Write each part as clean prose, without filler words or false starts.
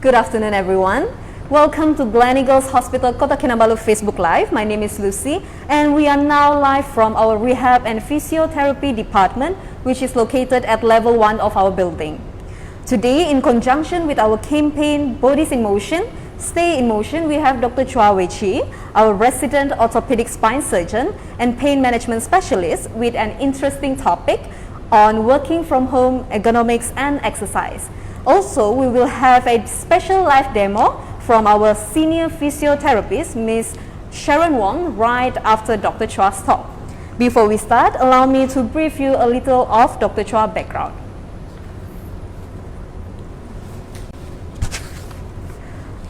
Good afternoon, everyone. Welcome to Gleneagles Hospital Kota Kinabalu Facebook Live. My name is Lucy, and we are now live from our Rehab and Physiotherapy Department, which is located at level 1 of our building. Today, in conjunction with our campaign Bodies in Motion, Stay in Motion, we have Dr. Chyi, our resident orthopedic spine surgeon and pain management specialist, with an interesting topic on working from home, ergonomics and exercise. Also, we will have a special live demo from our senior physiotherapist, Ms. Sharon Wong, right after Dr. Chuah's talk. Before we start, allow me to brief you a little of Dr. Chuah's background.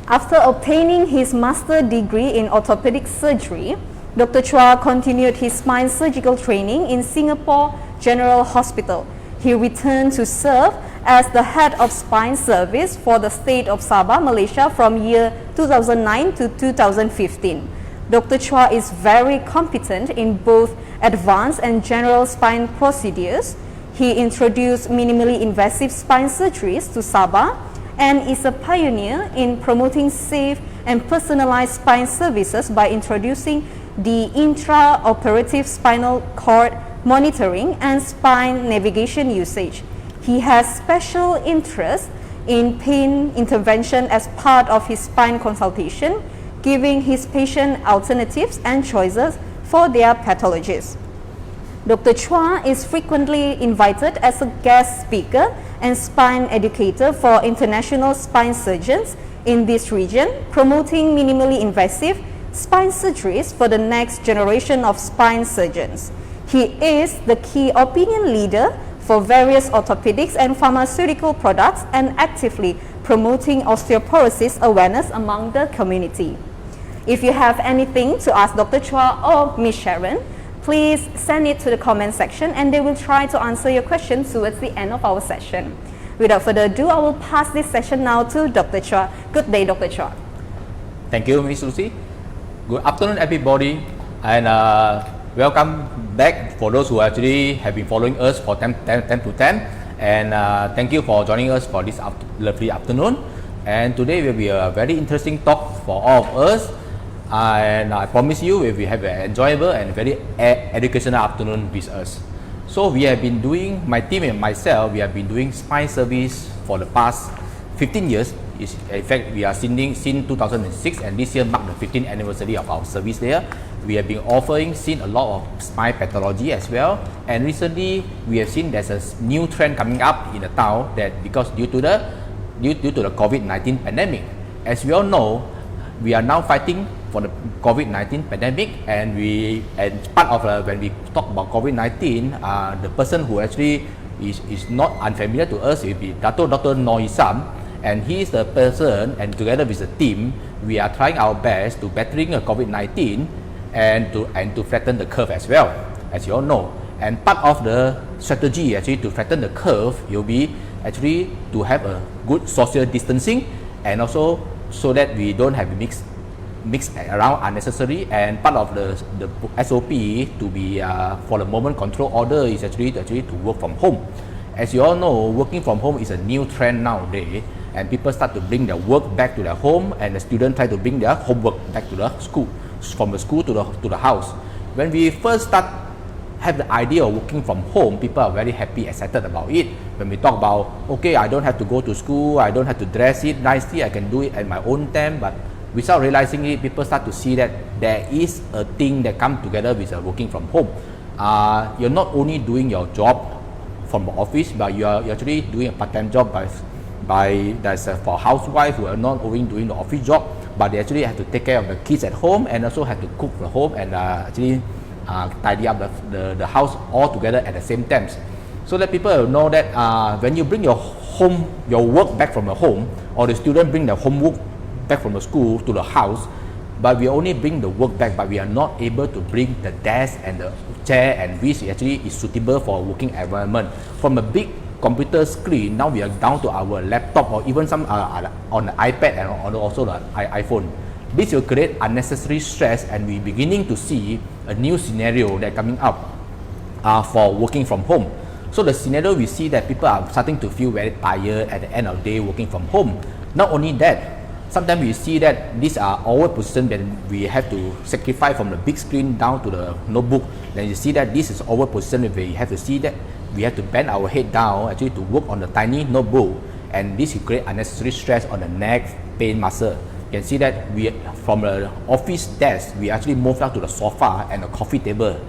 After obtaining his master's degree in orthopedic surgery, Dr. Chuah continued his spine surgical training in Singapore General Hospital. He returned to serve as the head of spine service for the state of Sabah, Malaysia from year 2009 to 2015. Dr. Chuah is very competent in both advanced and general spine procedures. He introduced minimally invasive spine surgeries to Sabah and is a pioneer in promoting safe and personalized spine services by introducing the intraoperative spinal cord monitoring and spine navigation usage. He has special interest in pain intervention as part of his spine consultation, giving his patient alternatives and choices for their pathologies. Dr. Chuah is frequently invited as a guest speaker and spine educator for international spine surgeons in this region, promoting minimally invasive spine surgeries for the next generation of spine surgeons. He is the key opinion leader for various orthopedics and pharmaceutical products and actively promoting osteoporosis awareness among the community. If you have anything to ask Dr. Chuah or Ms. Sharon, please send it to the comment section and they will try to answer your questions towards the end of our session. Without further ado, I will pass this session now to Dr. Chuah. Good day, Dr. Chuah. Thank you, Ms. Lucy. Good afternoon, everybody, and welcome back for those who actually have been following us for 10 to 10. And thank you for joining us for this lovely afternoon. And today will be a very interesting talk for all of us. And I promise you we will have an enjoyable and very educational afternoon with us. So we have been doing, my team and myself, we have been doing spine service for the past 15 years. In fact, we are since 2006, and this year marked the 15th anniversary of our service there. We have been seen a lot of spine pathology as well. And recently, we have seen there's a new trend coming up in the town that because due to the COVID-19 pandemic. As we all know, we are now fighting for the COVID-19 pandemic, and part of when we talk about COVID-19, the person who actually is not unfamiliar to us will be Dr. Noisam, and he is the person, and together with the team, we are trying our best to battling COVID-19 and to flatten the curve as well, as you all know. And part of the strategy actually to flatten the curve will be actually to have a good social distancing, and also so that we don't have mix around unnecessary. And part of the SOP to be for the moment control order is actually to work from home. As you all know, working from home is a new trend nowadays, and people start to bring their work back to their home, and the students try to bring their homework back to the school, from the school to the house. When we first have the idea of working from home, people are very happy, excited about it. When we talk about, okay, I don't have to go to school, I don't have to dress it nicely, I can do it at my own time. But without realizing it, people start to see that there is a thing that comes together with working from home. You're not only doing your job from the office, but you're actually doing a part-time job that's for housewives who are not only doing the office job, but they actually have to take care of the kids at home and also have to cook the home and actually tidy up the house all together at the same time. So that people know that when you bring your work back from the home, or the student bring their homework back from the school to the house, but we only bring the work back, but we are not able to bring the desk and the chair, and which actually is suitable for a working environment. From a big computer screen, now we are down to our laptop, or even some on the iPad and also the iPhone. This will create unnecessary stress, and we're beginning to see a new scenario that coming up for working from home. So the scenario we see that people are starting to feel very tired at the end of the day working from home. Not only that, sometimes we see that these are our position that we have to sacrifice from the big screen down to the notebook. Then you see that this is our position where we have to see that we have to bend our head down actually to work on the tiny notebook, and this will create unnecessary stress on the neck pain muscle. You can see that we from the office desk we actually move down to the sofa and the coffee table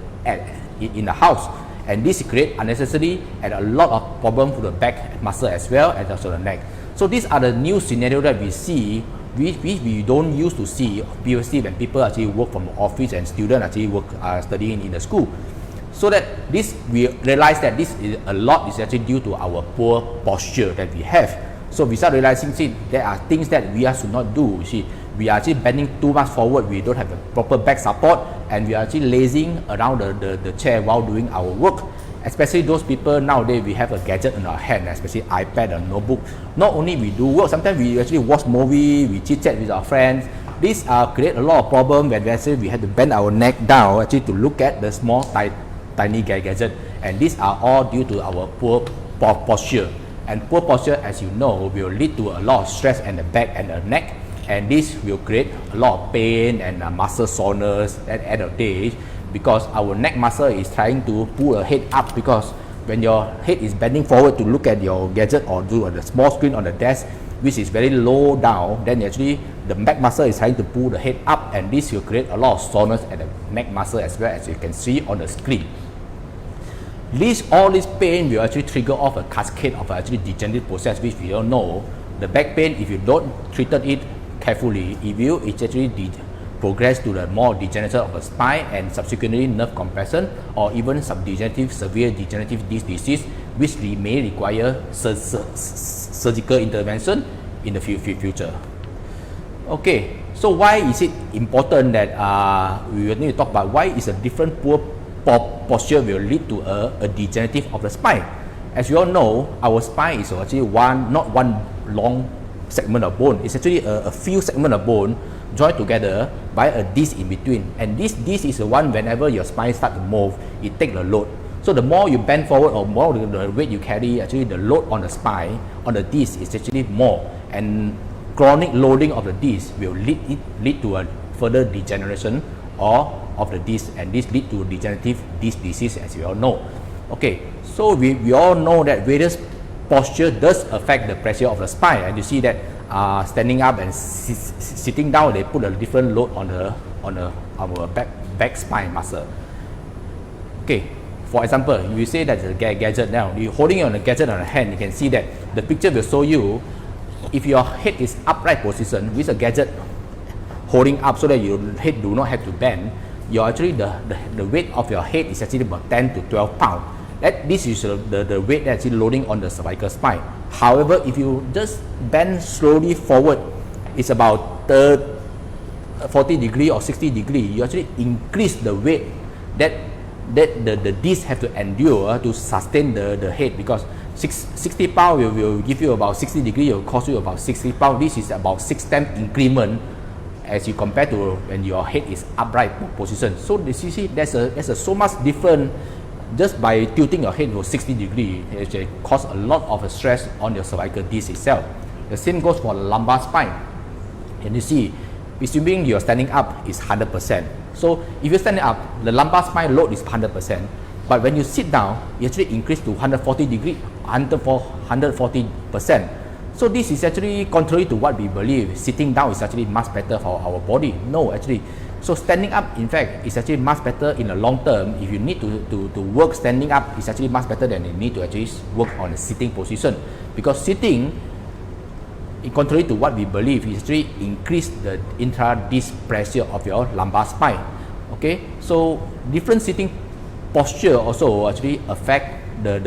in the house, and this create unnecessary and a lot of problem to the back muscle as well as also the neck. So these are the new scenario that we see we don't used to see previously when people actually work from the office and students actually work studying in the school. So that this we realize that this is a lot is actually due to our poor posture that we have. So we start realizing, see, there are things that we should not do. See, we are actually bending too much forward, we don't have a proper back support, and we are actually lazing around the chair while doing our work. Especially those people nowadays, we have a gadget in our hand, especially iPad or notebook. Not only we do work, sometimes we actually watch movie, we chit chat with our friends. These create a lot of problem when we have to bend our neck down actually to look at the small tiny gadget, and these are all due to our poor posture. And poor posture, as you know, will lead to a lot of stress in the back and the neck, and this will create a lot of pain and muscle soreness at the end of the day, because our neck muscle is trying to pull the head up, because when your head is bending forward to look at your gadget or do the small screen on the desk, which is very low down, then actually the back muscle is trying to pull the head up, and this will create a lot of soreness at the neck muscle as well, as you can see on the screen. All this pain will actually trigger off a cascade of actually degenerative process, which we all know. The back pain, if you don't treat it carefully, it actually progress to the more degeneration of the spine and subsequently nerve compression, or even severe degenerative disc disease, which may require surgical intervention in the future. Okay, so why is it important that we need to talk about why is a different poor posture will lead to a degenerative of the spine? As you all know, our spine is actually not one long segment of bone. It's actually a few segments of bone joined together by a disc in between, and this disc is the one whenever your spine starts to move, it takes the load. So the more you bend forward or more the weight you carry, actually the load on the spine, on the disc is actually more, and chronic loading of the disc will lead to a further degeneration of the disc, and this lead to degenerative disc disease, as you all know. Okay, so we all know that various posture does affect the pressure of the spine, and you see that standing up and sitting down, they put a different load on our back spine muscle. Okay, for example, you say that the gadget now, you're holding on the gadget on the hand, you can see that the picture will show you if your head is upright position with a gadget holding up so that your head do not have to bend, actually the weight of your head is actually about 10 to 12 pounds. This is the weight that's actually loading on the cervical spine. However, if you just bend slowly forward, it's about 40 degree or 60 degree, you actually increase the weight that the disc have to endure to sustain the head, because 60 pounds will give you about 60 degree, it will cost you about 60 pounds. This is about 6 times increment as you compare to when your head is upright position. So you see there's a so much different just by tilting your head for 60 degree. It cause a lot of stress on your cervical disc itself. The same goes for the lumbar spine. And you see, assuming you're standing up is 100%. So if you're standing up, the lumbar spine load is 100%. But when you sit down, you actually increase to 140 degree, 140%. So this is actually contrary to what we believe. Sitting down is actually much better for our body. No, actually. So standing up, in fact, is actually much better in the long term. If you need to work standing up, it's actually much better than you need to actually work on a sitting position. Because sitting, contrary to what we believe, is actually increase the intra-disc pressure of your lumbar spine. Okay, so different sitting posture also actually affect the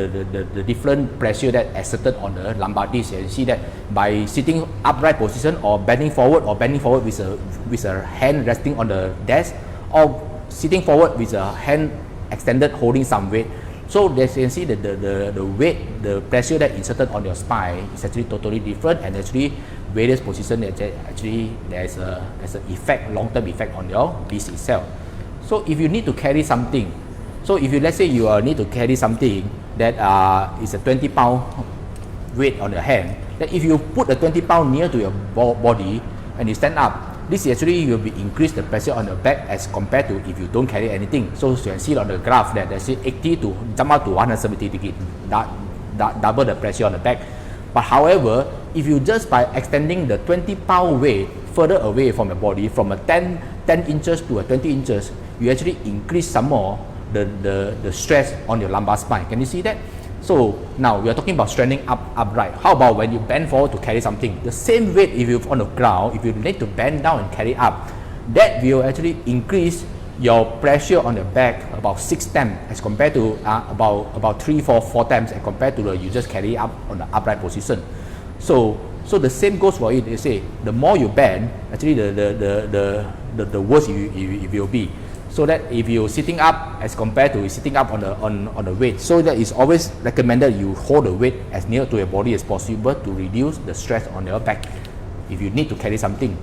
different pressure that exerted on the lumbar disc. And you see that by sitting upright position or bending forward with a hand resting on the desk, or sitting forward with a hand extended holding some weight. So they can see that the weight, the pressure that inserted on your spine is actually totally different, and actually various positions actually there's an effect, long-term effect on your disc itself. So if you need to carry something, so if you, let's say you need to carry something that is a 20-pound weight on your hand, that if you put a 20 pound near to your body and you stand up, this actually will be increase the pressure on your back as compared to if you don't carry anything. So you can see on the graph that there's 80 to jump up to 170 degree, double the pressure on the back. But however, if you just by extending the 20 pound weight further away from the body, from a 10 inches to a 20 inches, you actually increase some more the stress on your lumbar spine. Can you see that? So now we are talking about straining upright. How about when you bend forward to carry something? The same weight if you're on the ground, if you need to bend down and carry up, that will actually increase your pressure on the back about 6 times as compared to about 3, 4 times as compared to you just carry up on the upright position. So the same goes for it. They say the more you bend, actually the worse it will be. So that if you're sitting up as compared to sitting up on the weight, so that is always recommended you hold the weight as near to your body as possible to reduce the stress on your back if you need to carry something.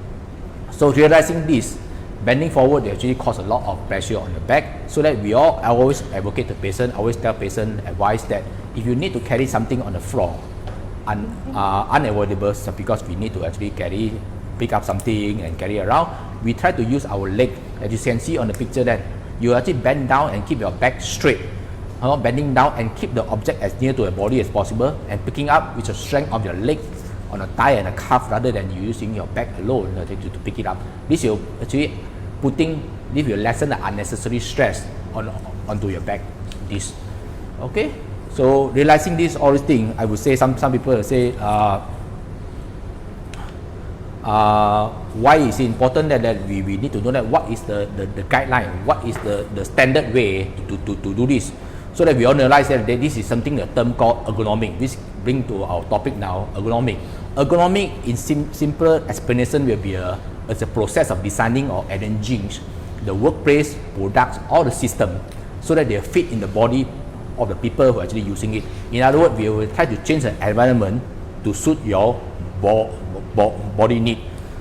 So realizing this, bending forward actually cause a lot of pressure on the back. So that I always advocate the patient, always tell patient, advise that if you need to carry something on the floor, unavoidable because we need to actually pick up something and carry around, we try to use our leg. As you can see on the picture that you actually bend down and keep your back straight, bending down and keep the object as near to your body as possible and picking up with the strength of your leg on the thigh and the calf rather than you using your back alone to pick it up. This will actually will lessen the unnecessary stress onto your back. This, okay? So realizing this all these things, I would say some people will say why is it important that we need to know that what is the guideline, what is the standard way to do this, so that we all realize that this is something, the term called ergonomic. This bring to our topic now, ergonomic. Ergonomic in simple explanation will be it's a process of designing or arranging the workplace, products, or the system so that they fit in the body of the people who are actually using it. In other words, we will try to change the environment to suit your body need.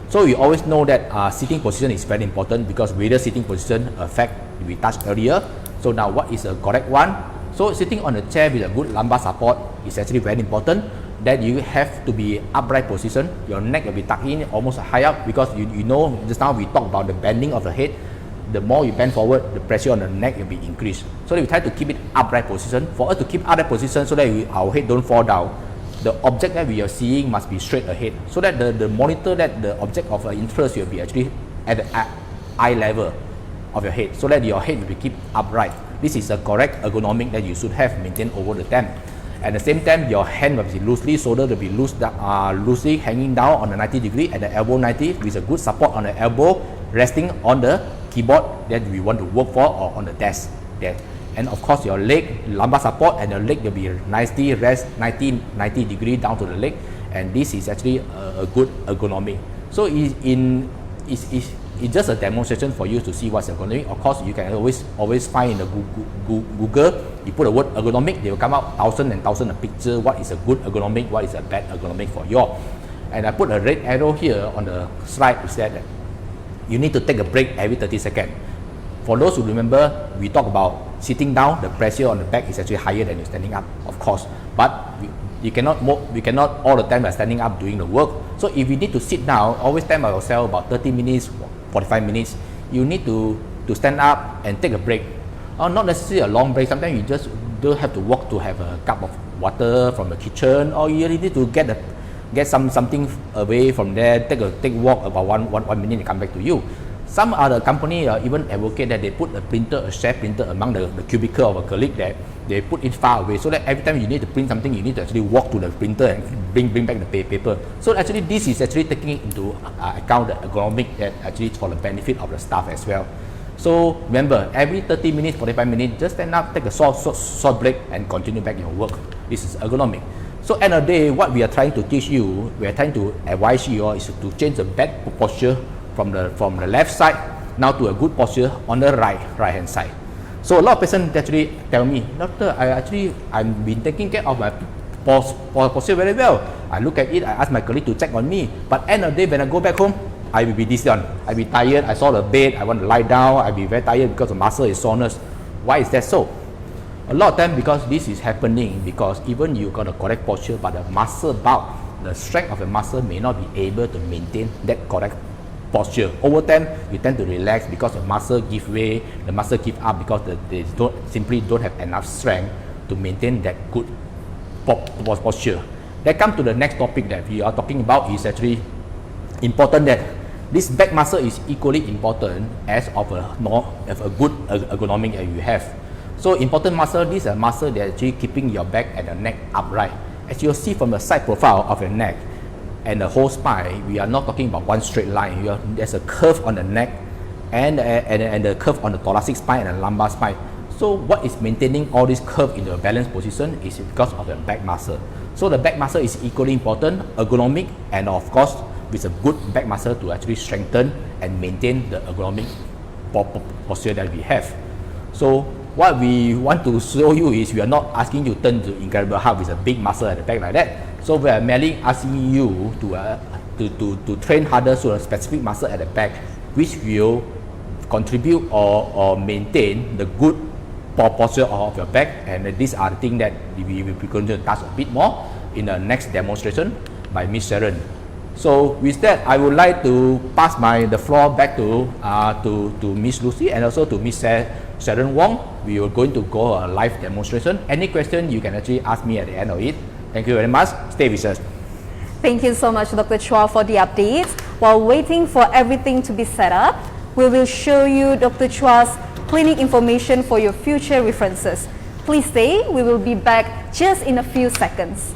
So we always know that sitting position is very important because various sitting position affect, we touched earlier. So now what is a correct one? So sitting on a chair with a good lumbar support is actually very important. That you have to be upright position. Your neck will be tucked in almost high up because you know just now we talked about the bending of the head. The more you bend forward, the pressure on the neck will be increased. So we try to keep it upright position. For us to keep upright position so that our head don't fall down, the object that we are seeing must be straight ahead. So that the monitor, that the object of interest will be actually at the eye level of your head. So that your head will be kept upright. This is a correct ergonomic that you should have maintained over the time. At the same time, your hand will be loosely, shoulder will be loosely hanging down on the 90 degree at the elbow 90 with a good support on the elbow, resting on the keyboard that we want to work for or on the desk there. And of course, your leg, lumbar support, and your leg will be nicely rest 90 degree down to the leg. And this is actually a good ergonomic. So it's just a demonstration for you to see what's ergonomic. Of course, you can always find in the Google. You put the word ergonomic, they will come out thousands and thousands of pictures. What is a good ergonomic? What is a bad ergonomic for you? And I put a red arrow here on the slide. Is that you need to take a break every 30 seconds. For those who remember, we talked about sitting down. The pressure on the back is actually higher than you standing up, of course. But we cannot all the time by standing up doing the work. So if you need to sit down, always tell yourself about 30 minutes, 45 minutes. You need to stand up and take a break. Not necessarily a long break. Sometimes you just don't have to walk to have a cup of water from the kitchen, or you need to get something away from there. Take a walk about one minute and come back to you. Some other company even advocate that they put a printer, a shared printer among the cubicle of a colleague that they put it far away, so that every time you need to print something, you need to actually walk to the printer and bring back the paper. So actually this is actually taking into account the ergonomic that actually for the benefit of the staff as well. So remember, every 30 minutes, 45 minutes, just stand up, take a short break and continue back your work. This is ergonomic. So end of the day, what we are trying to teach you, we are trying to advise you is to change the bad posture from the left side now to a good posture on the right hand side. So a lot of patients actually tell me, doctor, I've been taking care of my posture very well. I look at it, I ask my colleague to check on me, but end of the day when I go back home, I will be this done. I'll be tired, I saw the bed, I want to lie down, I'll be very tired because the muscle is soreness. Why is that so? A lot of time because this is happening because even you got a correct posture, but the muscle bulk the strength of the muscle may not be able to maintain that correct posture. Over time, you tend to relax because the muscle give way, the muscle give up because they simply don't have enough strength to maintain that good posture. That comes to the next topic that we are talking about is actually important that this back muscle is equally important as of a good ergonomic that you have. So important muscle, this is a muscle that actually keeping your back and the neck upright. As you'll see from the side profile of your neck and the whole spine, we are not talking about one straight line. There's a curve on the neck and the curve on the thoracic spine and the lumbar spine. So what is maintaining all this curve in the balanced position is because of the back muscle. So the back muscle is equally important, ergonomic, and of course with a good back muscle to actually strengthen and maintain the ergonomic posture that we have. So what we want to show you is we are not asking you to turn to incredible Hulk with a big muscle at the back like that. So we are merely asking you to train harder so a specific muscle at the back which will contribute or maintain the good posture of your back, and these are the things that we will be going to touch a bit more in the next demonstration by Miss Sharon. So with that, I would like to pass the floor back to Miss Lucy and also to Miss Sharon Wong. We are going to go a live demonstration. Any question you can actually ask me at the end of it. Thank you very much. Stay with us. Thank you so much, Dr. Chuah, for the updates. While waiting for everything to be set up, we will show you Dr. Chuah's clinic information for your future references. Please stay. We will be back just in a few seconds.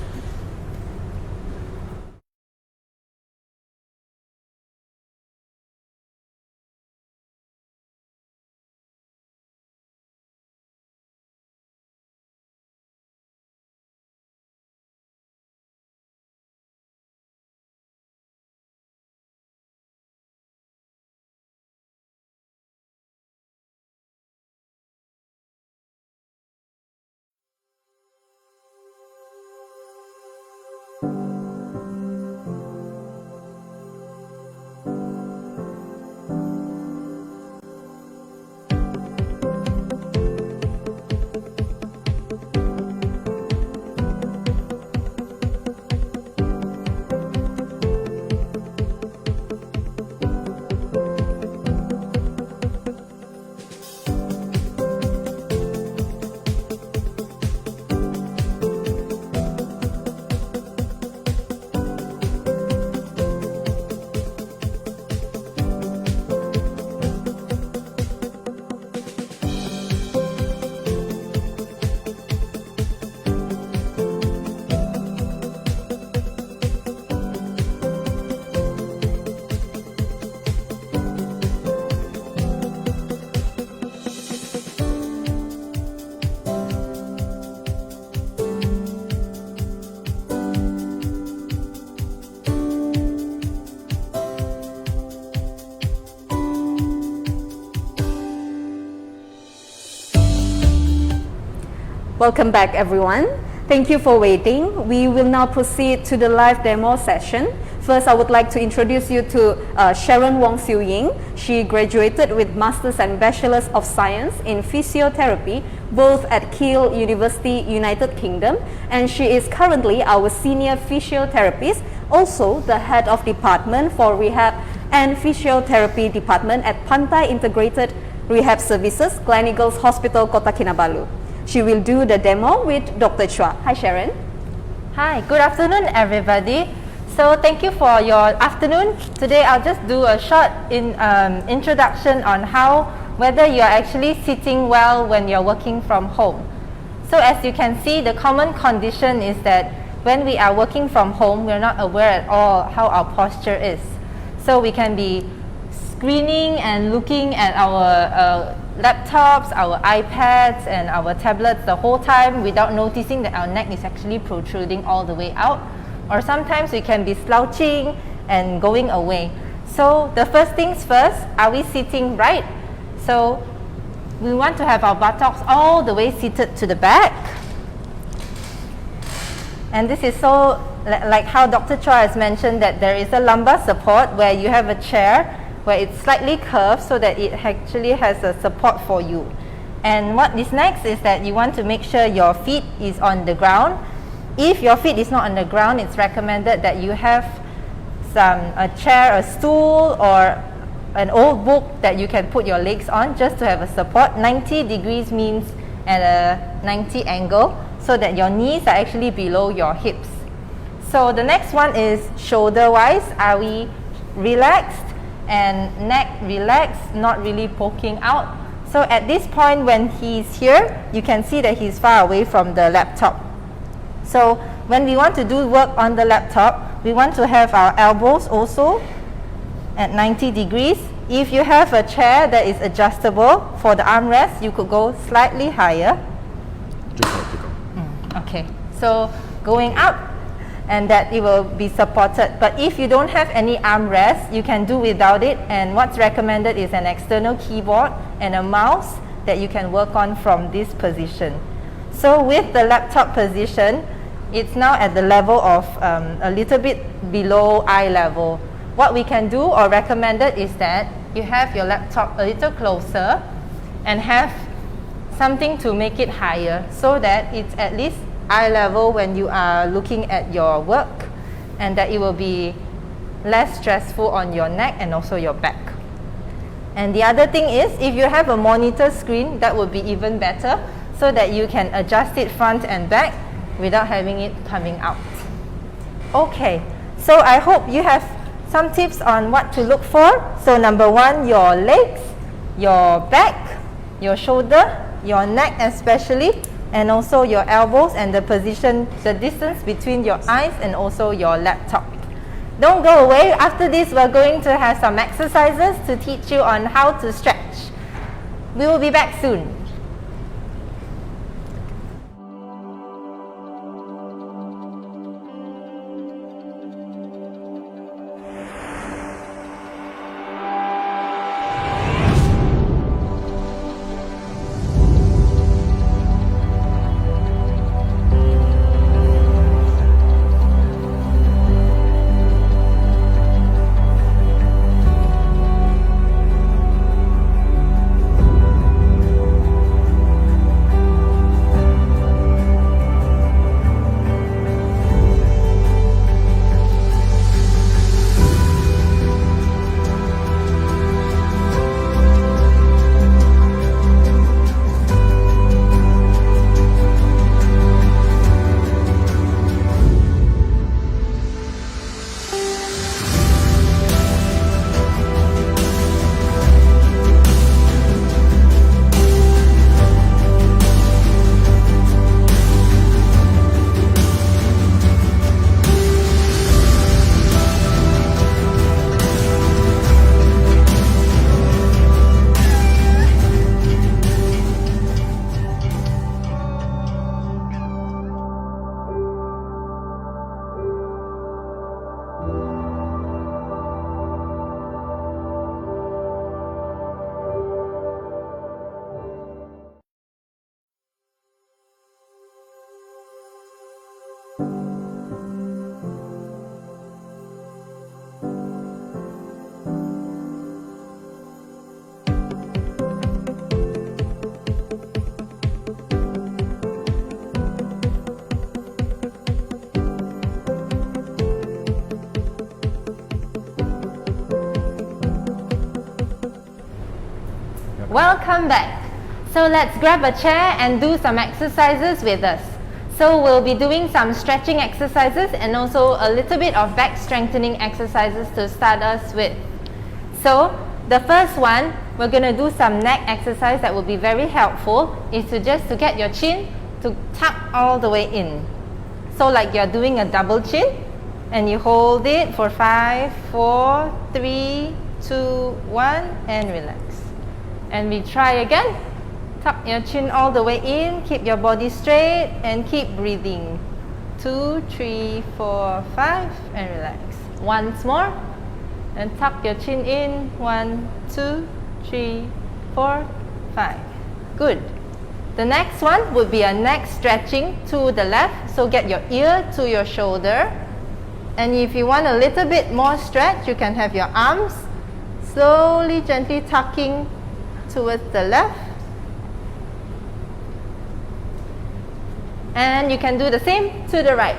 Welcome back, everyone. Thank you for waiting. We will now proceed to the live demo session. First, I would like to introduce you to Sharon Wong Siu Ying. She graduated with Masters and Bachelors of Science in Physiotherapy, both at Kiel University, United Kingdom, and she is currently our Senior Physiotherapist, also the Head of Department for Rehab and Physiotherapy Department at Pantai Integrated Rehab Services, Gleneagles Hospital, Kota Kinabalu. She will do the demo with Dr. Chuah. Hi, Sharon. Hi, good afternoon, everybody. So thank you for your afternoon. Today I'll just do a short introduction on whether you're actually sitting well when you're working from home. So as you can see, the common condition is that when we are working from home, we're not aware at all how our posture is. So we can be screening and looking at our laptops, our iPads and our tablets the whole time without noticing that our neck is actually protruding all the way out. Or sometimes we can be slouching and going away. So the first things first, are we sitting right? So we want to have our buttocks all the way seated to the back. And this is so like how Dr. Chuah has mentioned, that there is a lumbar support where you have a chair where it's slightly curved so that it actually has a support for you. And what is next is that you want to make sure your feet is on the ground. If your feet is not on the ground, it's recommended that you have a chair, a stool, or an old book that you can put your legs on just to have a support. 90 degrees means at a 90 angle, so that your knees are actually below your hips. So the next one is shoulder wise. Are we relaxed and neck relaxed, not really poking out? So at this point when he's here, you can see that he's far away from the laptop. So when we want to do work on the laptop, we want to have our elbows also at 90 degrees. If you have a chair that is adjustable for the armrest, you could go slightly higher. Okay, so going up, and that it will be supported. But if you don't have any armrest, you can do without it, and what's recommended is an external keyboard and a mouse that you can work on from this position. So with the laptop position, it's now at the level of a little bit below eye level. What we can do or recommended is that you have your laptop a little closer and have something to make it higher, so that it's at least eye level when you are looking at your work, and that it will be less stressful on your neck and also your back. And the other thing is, if you have a monitor screen, that would be even better, so that you can adjust it front and back without having it coming out. Okay, so I hope you have some tips on what to look for. So number one, your legs, your back, your shoulder, your neck especially, and also your elbows and the position, the distance between your eyes and also your laptop. Don't go away. After this, we're going to have some exercises to teach you on how to stretch. We will be back soon. Welcome back. So let's grab a chair and do some exercises with us. So we'll be doing some stretching exercises and also a little bit of back strengthening exercises to start us with. So the first one, we're going to do some neck exercise that will be very helpful, is to get your chin to tuck all the way in. So like you're doing a double chin, and you hold it for 5, 4, 3, 2, 1, and relax. And we try again. Tuck your chin all the way in, keep your body straight, and keep breathing. 2, 3, 4, 5, and relax. Once more, and tuck your chin in. 1, 2, 3, 4, 5. Good. The next one would be a neck stretching to the left. So get your ear to your shoulder. And if you want a little bit more stretch, you can have your arms slowly, gently tucking towards the left. And you can do the same to the right.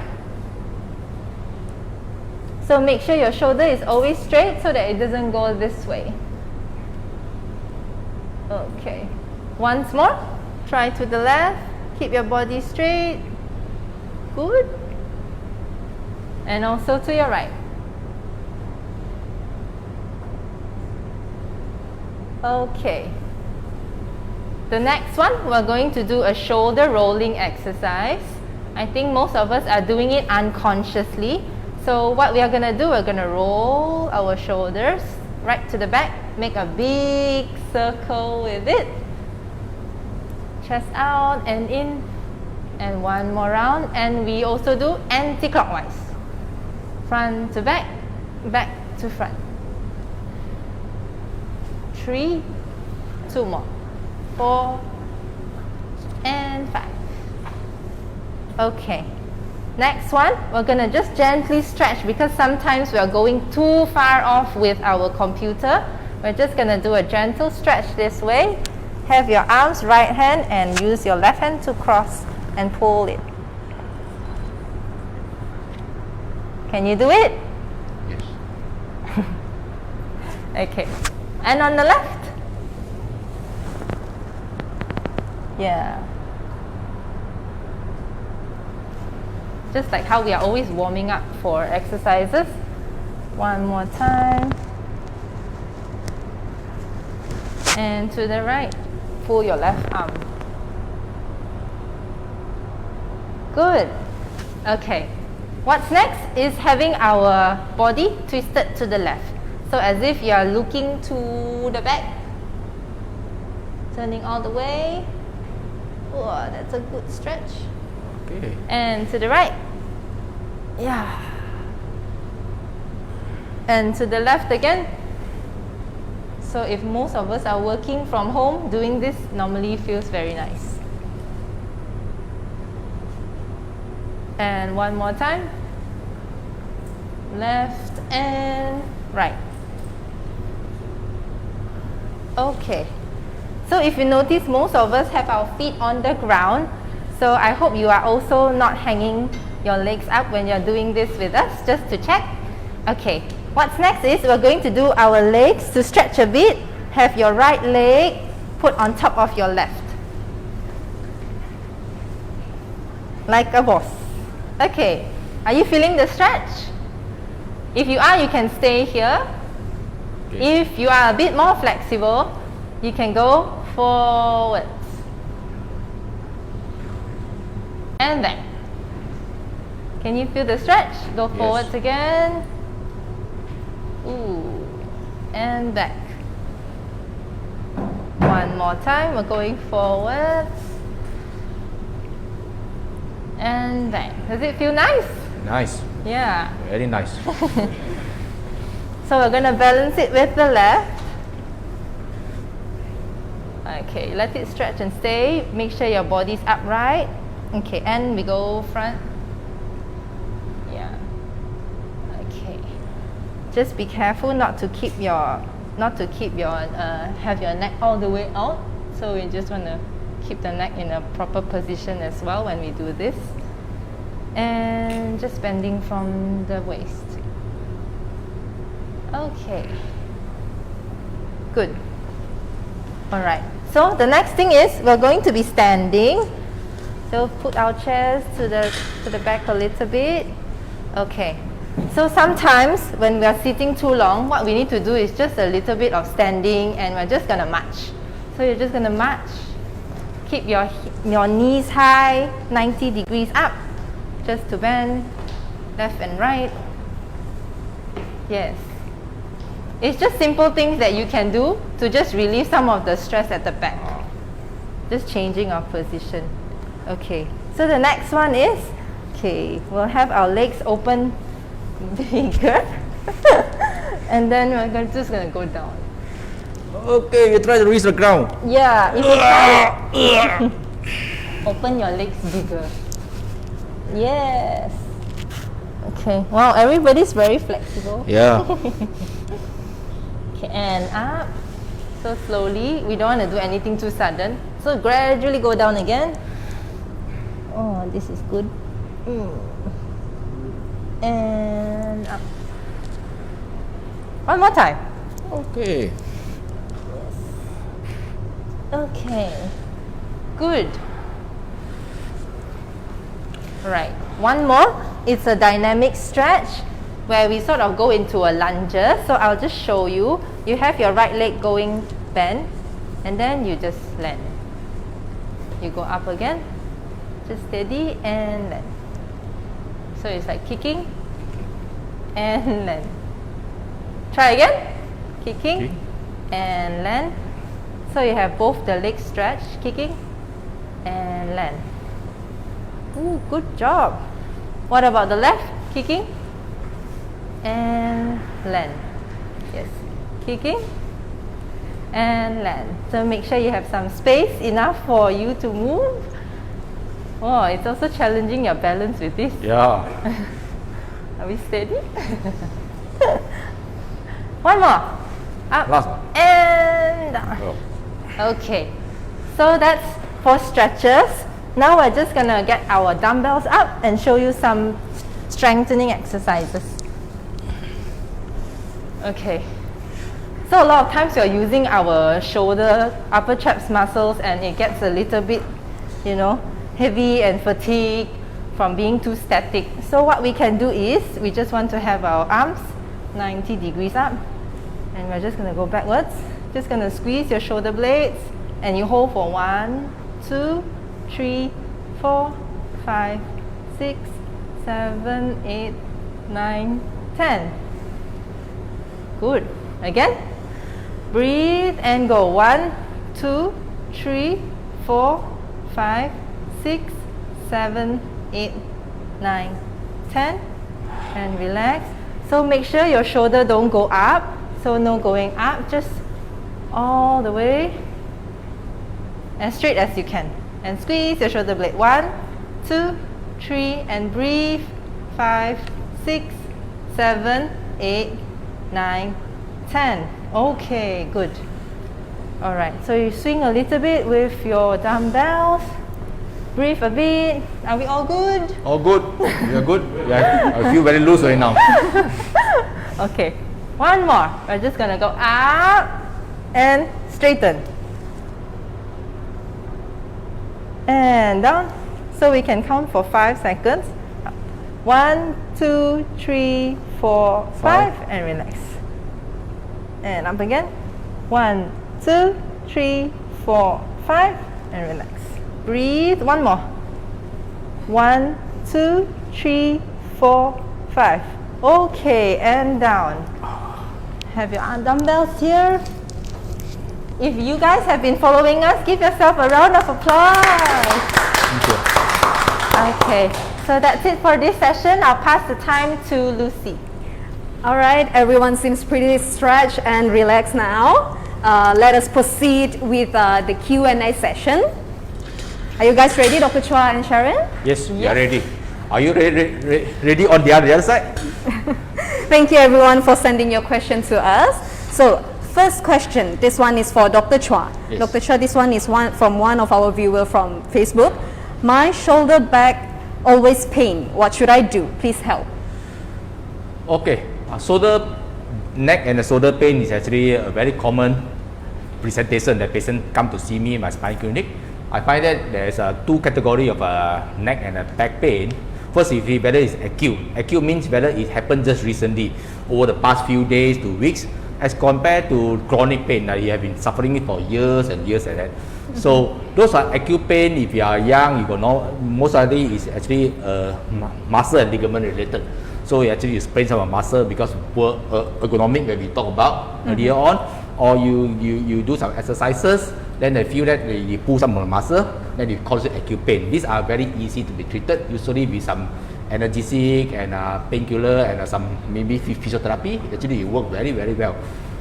So make sure your shoulder is always straight so that it doesn't go this way. Okay. Once more. Try to the left. Keep your body straight. Good. And also to your right. Okay. The next one, we're going to do a shoulder rolling exercise. I think most of us are doing it unconsciously. So what we are going to do, we're going to roll our shoulders right to the back. Make a big circle with it. Chest out and in. And one more round. And we also do anti-clockwise. Front to back, back to front. 3, 2 more. 4 and 5. Okay. Next one, we're going to just gently stretch because sometimes we are going too far off with our computer. We're just going to do a gentle stretch this way. Have your arms right hand and use your left hand to cross and pull it. Can you do it? Yes. Okay. And on the left? Yeah. Just like how we are always warming up for exercises. One more time. And to the right. Pull your left arm. Good. Okay. What's next is having our body twisted to the left. So as if you are looking to the back. Turning all the way. Whoa, that's a good stretch. Okay. And to the right. Yeah. And to the left again. So if most of us are working from home, doing this normally feels very nice. And one more time. Left and right. Okay. So if you notice, most of us have our feet on the ground. So I hope you are also not hanging your legs up when you're doing this with us, just to check. Okay. What's next is we're going to do our legs to stretch a bit. Have your right leg put on top of your left. Like a boss. Okay. Are you feeling the stretch? If you are, you can stay here. Okay. If you are a bit more flexible, you can go forwards. And back. Can you feel the stretch? Go forwards again. Ooh. And back. One more time. We're going forwards. And back. Does it feel nice? Nice. Yeah. Very nice. So we're going to balance it with the left. Okay, let it stretch and stay. Make sure your body's upright. Okay, and we go front. Yeah. Okay. Just be careful not to keep your have your neck all the way out. So we just want to keep the neck in a proper position as well when we do this. And just bending from the waist. Okay. Good. Alright. So the next thing is we're going to be standing. So put our chairs to the back a little bit. Okay. So sometimes when we are sitting too long, what we need to do is just a little bit of standing, and we're just gonna march. So you're just gonna march. Keep your knees high, 90 degrees up. Just to bend left and right. Yes. It's just simple things that you can do to just relieve some of the stress at the back. Just changing our position. Okay. So the next one is, okay, we'll have our legs open bigger. And then we're just going to go down. Okay, you try to reach the ground. Yeah. If you try, open your legs bigger. Yes. Okay. Wow, everybody's very flexible. Yeah. Okay, and up. So slowly. We don't want to do anything too sudden. So gradually go down again. Oh, this is good. And up. One more time. Okay. Okay. Good. Right. One more. It's a dynamic stretch where we sort of go into a lunge. So I'll just show you. You have your right leg going bend and then you just land. You go up again. Just steady and land. So it's like kicking and land. Try again. Kicking and land. So you have both the legs stretched, kicking and land. Ooh, good job. What about the left? Kicking and land. Yes. Kicking and land. So make sure you have some space enough for you to move. Oh, it's also challenging your balance with this. Yeah. Are we steady? One more. Up Last one. and down. Oh. Okay. So that's for stretches. Now we're just gonna get our dumbbells up and show you some strengthening exercises. Okay. So a lot of times we're using our shoulder, upper traps muscles, and it gets a little bit, you know, heavy and fatigue from being too static. So what we can do is, we just want to have our arms 90 degrees up, and we're just gonna go backwards. Just gonna squeeze your shoulder blades, and you hold for 1, 2, 3, 4, 5, 6, 7, 8, 9, 10. Good. Again. Breathe and go. 1, 2, 3, 4, 5, 6, 7, 8, 9, 10. And relax. So make sure your shoulder don't go up. So no going up, just all the way as straight as you can. And squeeze your shoulder blade. 1, 2, 3, and breathe. 5, 6, 7, 8, 9, 10. Okay, good. Alright, so you swing a little bit with your dumbbells. Breathe a bit. Are we all good? All good. You're good. Yeah, I feel very loose right now. Okay, one more. We're just gonna go up and straighten. And down. So we can count for 5 seconds. 1, 2, 3, 4, 5, and relax. And up again. 1, 2, 3, 4, 5, and relax. Breathe. One more. 1, 2, 3, 4, 5. Okay, and down. Have your dumbbells here. If you guys have been following us, give yourself a round of applause. Thank you. Okay, so that's it for this session. I'll pass the time to Lucy. Alright, everyone seems pretty stretched and relaxed now. Let us proceed with the Q&A session. Are you guys ready, Dr. Chuah and Sharon? Yes, we are ready. Are you ready on the other side? Thank you everyone for sending your question to us. So, first question, this one is for Dr. Chuah. Yes. Dr. Chuah, this one is from one of our viewers from Facebook. My shoulder back always pain. What should I do? Please help. Okay, shoulder, neck and the shoulder pain is actually a very common presentation that patient come to see me in my spine clinic. I find that there is 2 category of neck and back pain. First, if whether it's acute. Acute means whether it happened just recently, over the past few days to weeks, as compared to chronic pain that you have been suffering it for years and years like that. So those are acute pain. If you are young, you know most likely is actually muscle and ligament related. So you sprain some muscle because of poor ergonomics that we talked about earlier on, or you do some exercises, then they feel that you pull some of the muscle, then it causes acute pain. These are very easy to be treated, usually with some analgesic and painkiller and some maybe physiotherapy. Actually, it works very, very well.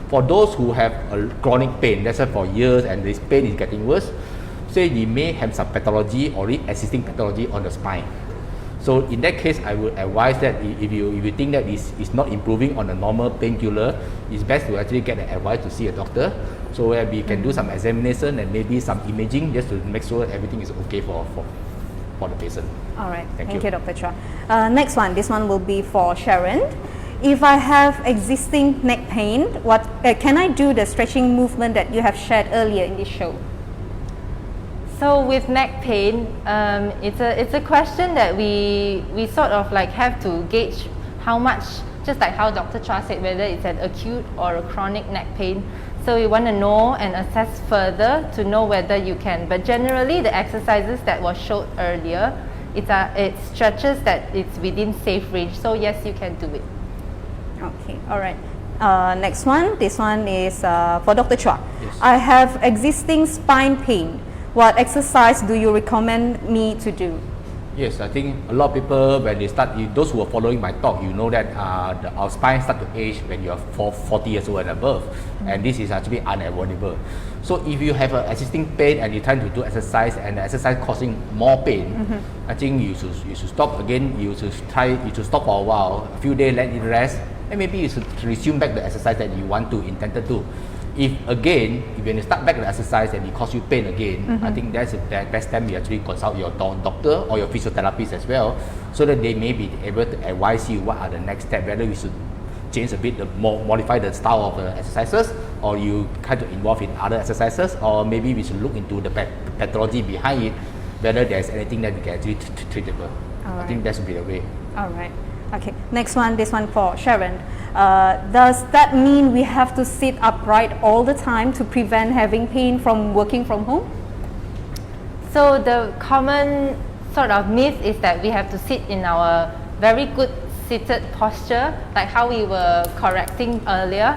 For those who have a chronic pain, that's why for years and this pain is getting worse, say you may have some pathology or existing pathology on the spine. So in that case, I would advise that if you think that it's not improving on a normal painkiller, it's best to actually get advice to see a doctor. So where we can do some examination and maybe some imaging just to make sure everything is okay for for the patient. All right. Thank Thank you. you, Dr. Chuah. Next one. This one will be for Sharon. If I have existing neck pain, what can I do the stretching movement that you have shared earlier in this show? So with neck pain, it's a question that we sort of like have to gauge how much, just like how Dr. Chuah said, whether it's an acute or a chronic neck pain. So we want to know and assess further to know whether you can. But generally, the exercises that were showed earlier, it stretches that it's within safe range. So yes, you can do it. Okay. All right. Next one. This one is for Dr. Chuah. Yes. I have existing spine pain. What exercise do you recommend me to do? Yes, I think a lot of people, when they start, those who are following my talk, you know that our spine start to age when you are 40 years old and above, and this is actually unavoidable. So if you have an existing pain and you're trying to do exercise and the exercise causing more pain, I think you should stop again. You should stop for a while, a few days, let it rest, and maybe you should resume back the exercise that you want to intended to. If when you start back the exercise and it causes you pain again, I think that's the best time you actually consult your doctor or your physiotherapist as well, so that they may be able to advise you what are the next steps, whether you should change a bit, modify the style of the exercises, or you kind of involve in other exercises, or maybe we should look into the pathology behind it, whether there's anything that we can actually treat it. I think that should be the way. All right. Okay. Next one. This one for Sharon. Does that mean we have to sit upright all the time to prevent having pain from working from home? So the common sort of myth is that we have to sit in our very good seated posture, like how we were correcting earlier.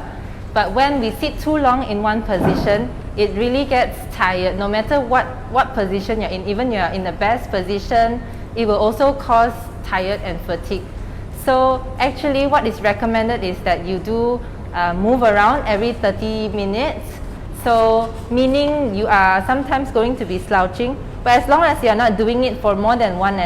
But when we sit too long in one position, it really gets tired. No matter what position you're in, even you're in the best position, it will also cause tired and fatigue. So actually what is recommended is that you do move around every 30 minutes. So meaning you are sometimes going to be slouching, but as long as you are not doing it for more than 1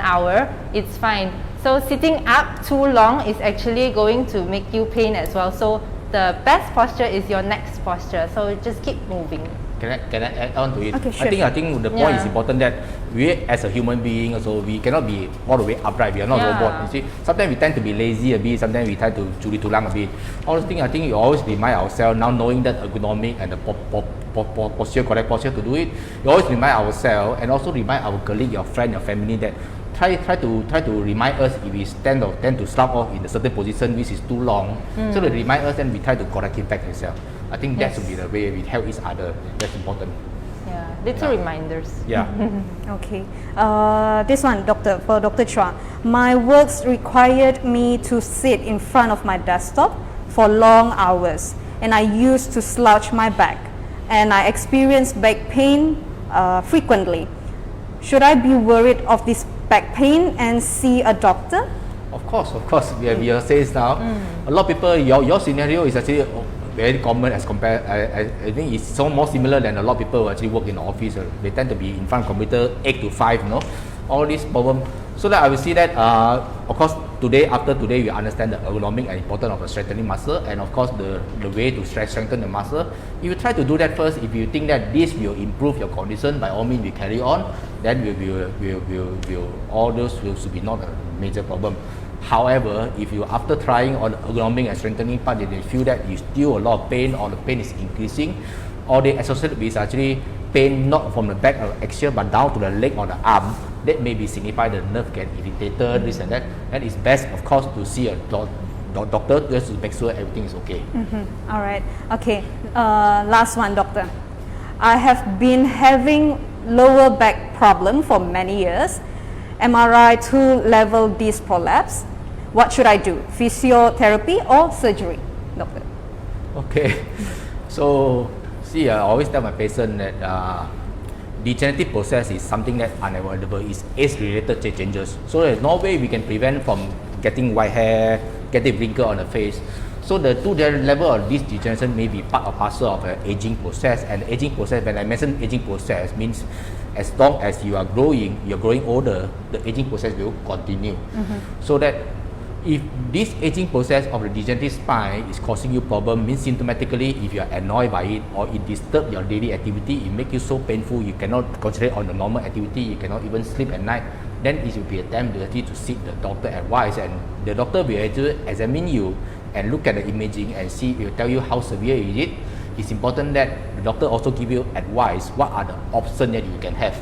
hour, it's fine. So sitting up too long is actually going to make you pain as well. So the best posture is your next posture. So just keep moving. Can I add on to it? Okay, sure. I think the point is important that we as a human being also, we cannot be all the way upright. We are not robot. You see, sometimes we tend to be lazy a bit. Sometimes we tend to curi tulang a bit. All those things, I think we always remind ourselves, now knowing that ergonomic and the correct posture to do it, we always remind ourselves and also remind our colleague, your friend, your family that try to remind us if we tend to slump off in a certain position which is too long. So to remind us, and we try to correct it back ourselves. I think that should be the way we help each other. That's important. Yeah, little reminders. Yeah. Okay. This one, for Dr. Chuah. My works required me to sit in front of my desktop for long hours, and I used to slouch my back, and I experienced back pain frequently. Should I be worried of this back pain and see a doctor? Of course. We are saying now, a lot of people, your scenario is actually very common as compared. I think it's so more similar than a lot of people who actually work in the office. They tend to be in front of computer 8 to 5. All these problems. So that I will see that. Of course, after today, we understand the ergonomic and importance of the strengthening muscle, and of course the way to strengthen the muscle. If you try to do that first, if you think that this will improve your condition, by all means we carry on. Then all those should be not a major problem. However, if you after trying on the ergonomic and strengthening part, they feel that you still a lot of pain or the pain is increasing, or they associate with actually pain not from the back or axial but down to the leg or the arm, that may be signified the nerve get irritated, this and that. And it's best, of course, to see a doctor just to make sure everything is okay. All right. Okay. Last one, doctor. I have been having lower back problem for many years. MRI 2-level disc prolapse. What should I do? Physiotherapy or surgery, doctor? Okay. So, see, I always tell my patient that degenerative process is something that unavoidable. It's age-related changes. So there's no way we can prevent from getting white hair, getting wrinkle on the face. So the 2-level of this degeneration may be part or parcel of an aging process. And the aging process, when I mention aging process, means as long as you are growing, you're growing older, the aging process will continue. So that if this aging process of the degenerative spine is causing you problem, means symptomatically if you are annoyed by it or it disturbs your daily activity, it makes you so painful, you cannot concentrate on the normal activity, you cannot even sleep at night, then it will be a time to seek the doctor advice, and the doctor will actually examine you and look at the imaging and see, will tell you how severe is it. It's important that the doctor also give you advice, what are the options that you can have.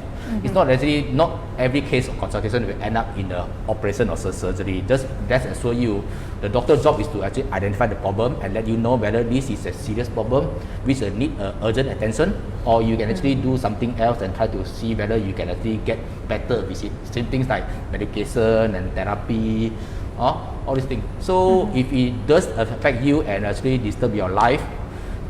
It's not necessarily, not every case of consultation will end up in the operation or surgery. Just let's assure you, the doctor's job is to actually identify the problem and let you know whether this is a serious problem which need urgent attention, or you can actually do something else and try to see whether you can actually get better with it. Same things like medication and therapy, all these things. So if it does affect you and actually disturb your life,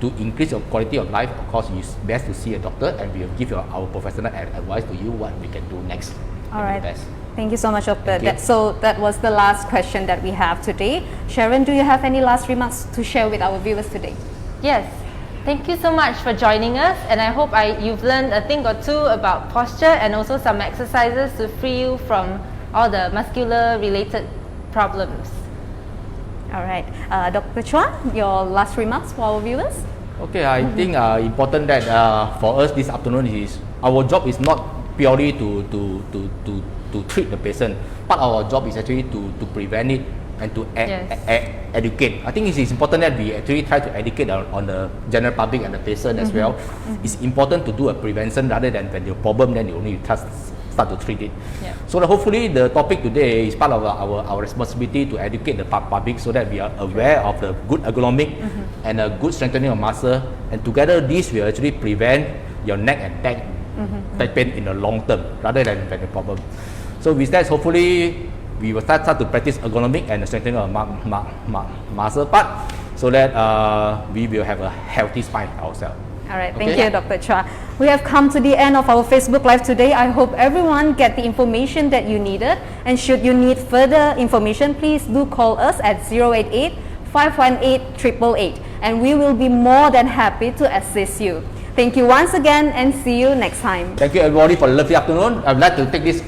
to increase your quality of life, of course, it's best to see a doctor, and we will give our professional advice to you what we can do next. All right. Best. Thank you so much, Doctor. Thank you. So that was the last question that we have today. Sharon, do you have any last remarks to share with our viewers today? Yes. Thank you so much for joining us, and I hope you've learned a thing or two about posture and also some exercises to free you from all the muscular related problems. All right. Dr. Chuah, your last remarks for our viewers? Okay, I think important that for us this afternoon is our job is not purely to treat the patient. Part of our job is actually to prevent it and to educate. I think it is important that we actually try to educate on the general public and the patient as well. It's important to do a prevention rather than when the problem, then you only start to treat it. So that hopefully the topic today is part of our responsibility to educate the public so that we are aware of the good ergonomic and a good strengthening of muscle, and together this will actually prevent your neck and back pain in the long term rather than the problem. So with that, hopefully we will start to practice ergonomic and strengthening of muscle part so that we will have a healthy spine ourselves. All right, thank you, Dr. Chuah. We have come to the end of our Facebook Live today. I hope everyone get the information that you needed. And should you need further information, please do call us at 088-518-888. And we will be more than happy to assist you. Thank you once again and see you next time. Thank you everybody for a lovely afternoon. I would like to take this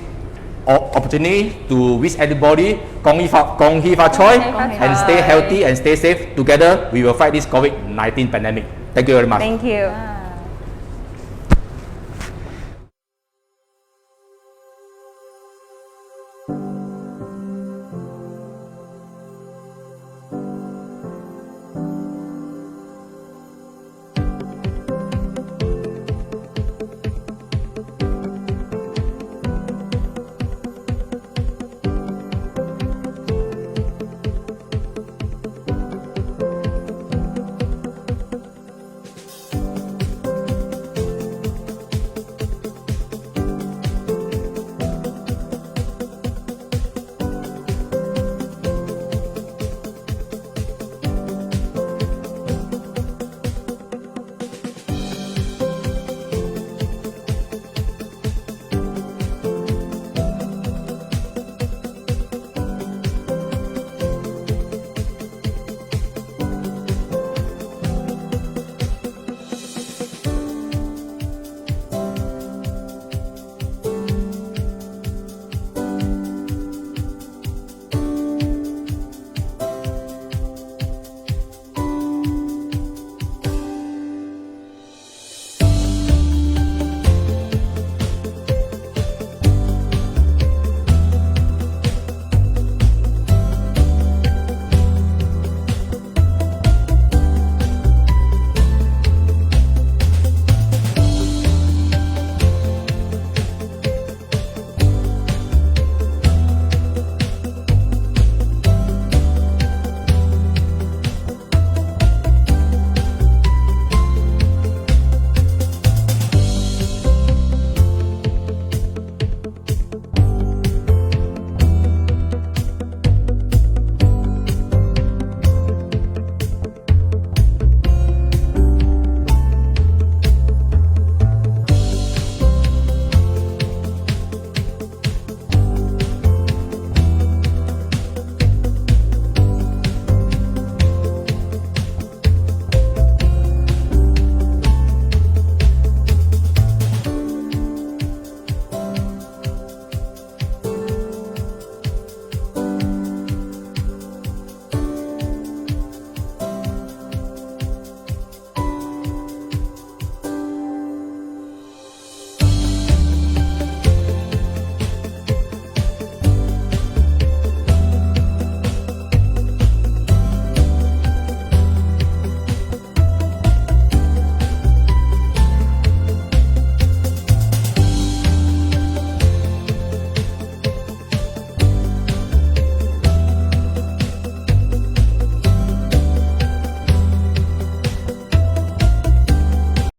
opportunity to wish everybody Kong Hee Fa Choi and stay healthy and stay safe. Together we will fight this COVID-19 pandemic. Thank you very much. Thank you.